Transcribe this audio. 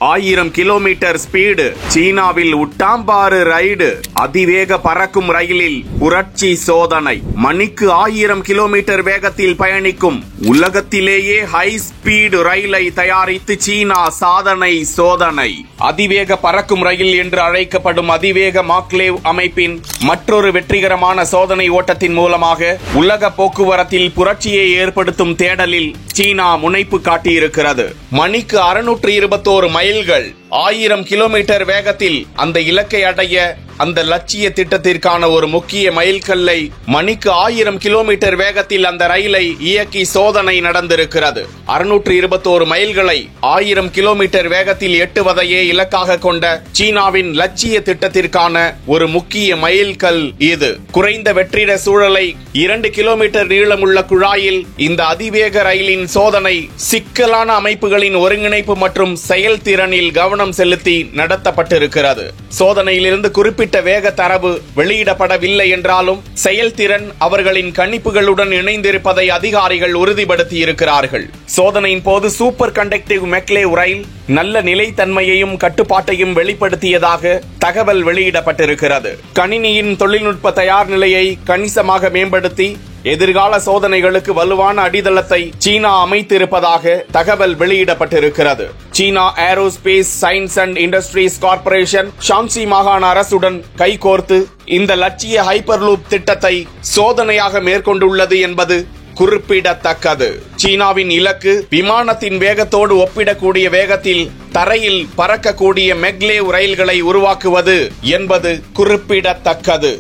1000 kilometre speed. சீனாவில் உட்டாம்பாறு ride. அதிவேக பறக்கும் ரயிலில் புரட்சி சோதனை. மணிக்கு 1000 கிலோமீட்டர் வேகத்தில் பயணிக்கும் உலகத்திலேயே ஹை ஸ்பீடு ரயிலை தயாரித்து சீனா சாதனை சோதனை. அதிவேக பறக்கும் ரயில் என்று அழைக்கப்படும் அதிவேக மாக்லேவ் அமைப்பின் மற்றொரு வெற்றிகரமான சோதனை ஓட்டத்தின் மூலமாக உலக போக்குவரத்தில் புரட்சியை ஏற்படுத்தும் தேடலில் சீனா முனைப்பு காட்டியிருக்கிறது. மணிக்கு 621 மைல்கள் 1000 கிலோமீட்டர் வேகத்தில் அந்த இலக்கை அடைய அந்த லட்சிய திட்டத்திற்கான ஒரு முக்கிய மைல்கல்லை மணிக்கு 1000 கிலோமீட்டர் வேகத்தில் அந்த ரயிலை இயக்கி சோதனை நடந்திருக்கிறது. 621 மைல்களை 1000 கிலோமீட்டர் வேகத்தில் எட்டுவதையே இலக்காக கொண்ட சீனாவின் லட்சிய திட்டத்திற்கான ஒரு முக்கிய மைல்கல் இது. குறைந்த வெற்றிட சூழலை 2 கிலோமீட்டர் நீளமுள்ள குழாயில் இந்த அதிவேக ரயிலின் சோதனை சிக்கலான அமைப்புகளின் ஒருங்கிணைப்பு மற்றும் செயல்திறனில் கவனம் செலுத்தி நடத்தப்பட்டிருக்கிறது. சோதனையிலிருந்து குறிப்பிட்ட வேக தரவு வெளியிடப்படவில்லை என்றாலும் செயல்திறன் அவர்களின் கணிப்புகளுடன் இணைந்திருப்பதை அதிகாரிகள் உறுதிப்படுத்தி இருக்கிறார்கள். சோதனையின் போது சூப்பர் கண்டக்டிவ் மெக்லேவ் ரயில் நல்ல நிலைத்தன்மையையும் கட்டுப்பாட்டையும் வெளிப்படுத்தியதாக தகவல் வெளியிடப்பட்டிருக்கிறது. கணினியின் தொழில்நுட்ப தயார் நிலையை கணிசமாக மேம்படுத்தி எதிர்கால சோதனைகளுக்கு வலுவான அடித்தளத்தை சீனா அமைத்திருப்பதாக தகவல் வெளியிடப்பட்டிருக்கிறது. சீனா aerospace science and industries corporation Shaanxi மாகாண அரசுடன் கைகோர்த்து இந்த லட்சிய ஹைப்பர்லூப் திட்டத்தை சோதனையாக மேற்கொண்டுள்ளது என்பது குறிப்பிடத்தக்கது. சீனாவின் இலக்கு விமானத்தின் வேகத்தோடு ஒப்பிடக்கூடிய வேகத்தில் தரையில் பறக்கக்கூடிய மெக்லேவ் ரயில்களை உருவாக்குவது என்பது குறிப்பிடத்தக்கது.